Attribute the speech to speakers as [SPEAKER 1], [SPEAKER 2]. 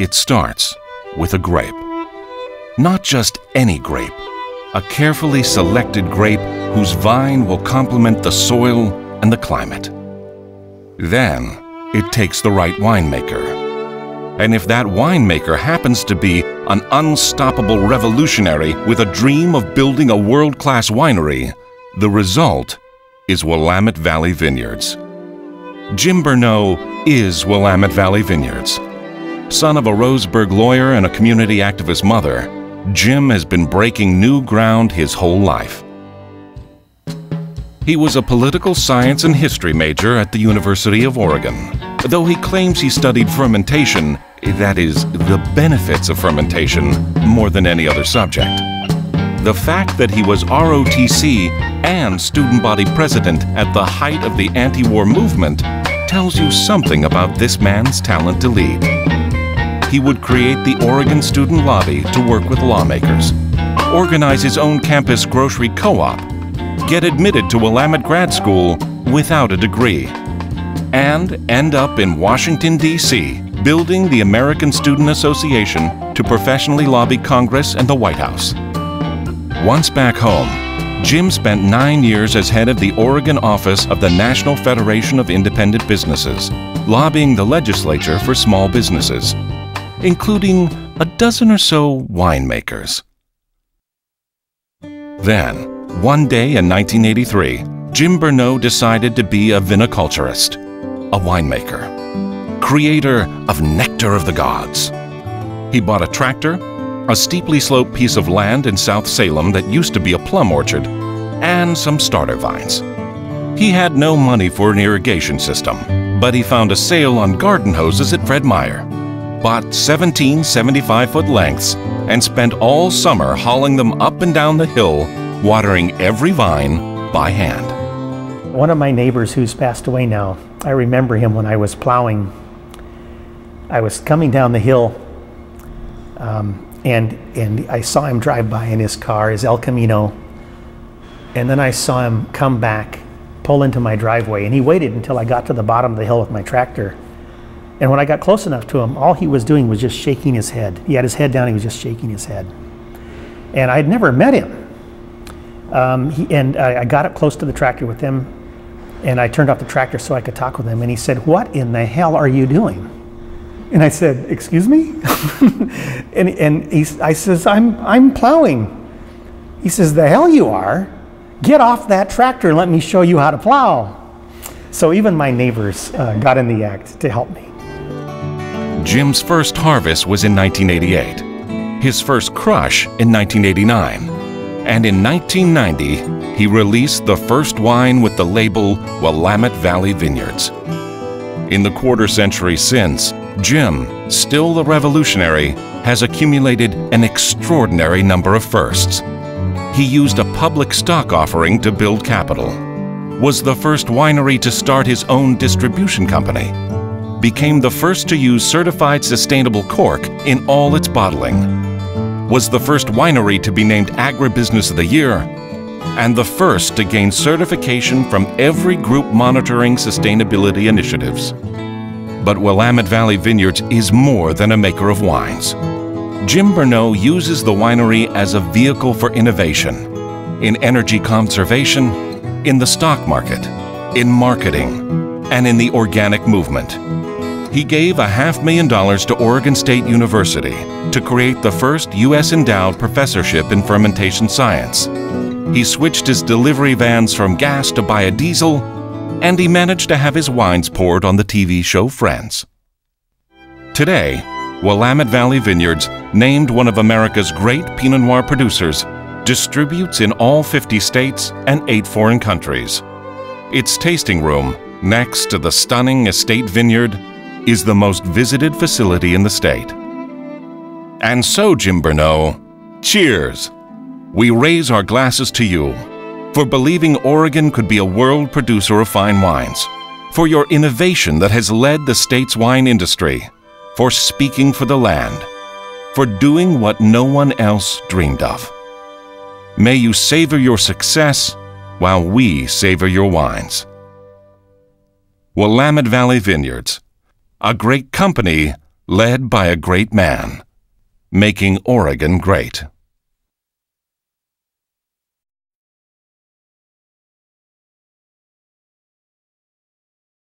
[SPEAKER 1] It starts with a grape. Not just any grape, a carefully selected grape whose vine will complement the soil and the climate. Then, it takes the right winemaker. And if that winemaker happens to be an unstoppable revolutionary with a dream of building a world-class winery, the result is Willamette Valley Vineyards. Jim Bernau is Willamette Valley Vineyards. Son of a Roseburg lawyer and a community activist mother, Jim has been breaking new ground his whole life. He was a political science and history major at the University of Oregon. Though he claims he studied fermentation, that is, the benefits of fermentation, more than any other subject. The fact that he was ROTC and student body president at the height of the anti-war movement tells you something about this man's talent to lead. He would create the Oregon Student Lobby to work with lawmakers, organize his own campus grocery co-op, get admitted to Willamette grad school without a degree, and end up in Washington, D.C., building the American Student Association to professionally lobby Congress and the White House. Once back home, Jim spent 9 years as head of the Oregon office of the National Federation of Independent Businesses, lobbying the legislature for small businesses, including a dozen or so winemakers. Then, one day in 1983, Jim Bernau decided to be a viniculturist, a winemaker, creator of Nectar of the Gods. He bought a tractor, a steeply sloped piece of land in South Salem that used to be a plum orchard, and some starter vines. He had no money for an irrigation system, but he found a sale on garden hoses at Fred Meyer, bought 17 75-foot lengths, and spent all summer hauling them up and down the hill, watering every vine by hand.
[SPEAKER 2] One of my neighbors who's passed away now, I remember him when I was plowing. I was coming down the hill and I saw him drive by in his car, his El Camino, and then I saw him come back, pull into my driveway, and he waited until I got to the bottom of the hill with my tractor. And when I got close enough to him, all he was doing was just shaking his head. He had his head down, he was just shaking his head. And I'd never met him. I got up close to the tractor with him, and I turned off the tractor so I could talk with him, and he said, "What in the hell are you doing?" And I said, "Excuse me?" I says, I'm plowing. He says, "The hell you are. Get off that tractor and let me show you how to plow." So even my neighbors got in the act to help me.
[SPEAKER 1] Jim's first harvest was in 1988, his first crush in 1989, and in 1990, he released the first wine with the label Willamette Valley Vineyards. In the quarter century since, Jim, still the revolutionary, has accumulated an extraordinary number of firsts. He used a public stock offering to build capital, was the first winery to start his own distribution company, became the first to use certified sustainable cork in all its bottling, was the first winery to be named Agribusiness of the Year, and the first to gain certification from every group monitoring sustainability initiatives. But Willamette Valley Vineyards is more than a maker of wines. Jim Bernau uses the winery as a vehicle for innovation, in energy conservation, in the stock market, in marketing, and in the organic movement. He gave $500,000 to Oregon State University to create the first U.S. endowed professorship in fermentation science. He switched his delivery vans from gas to biodiesel, and he managed to have his wines poured on the TV show Friends. Today, Willamette Valley Vineyards, named one of America's great Pinot Noir producers, distributes in all 50 states and 8 foreign countries. Its tasting room, next to the stunning estate vineyard, is the most visited facility in the state. And so, Jim Bernau, cheers! We raise our glasses to you for believing Oregon could be a world producer of fine wines, for your innovation that has led the state's wine industry, for speaking for the land, for doing what no one else dreamed of. May you savor your success while we savor your wines. Willamette Valley Vineyards, a great company led by a great man, making Oregon great.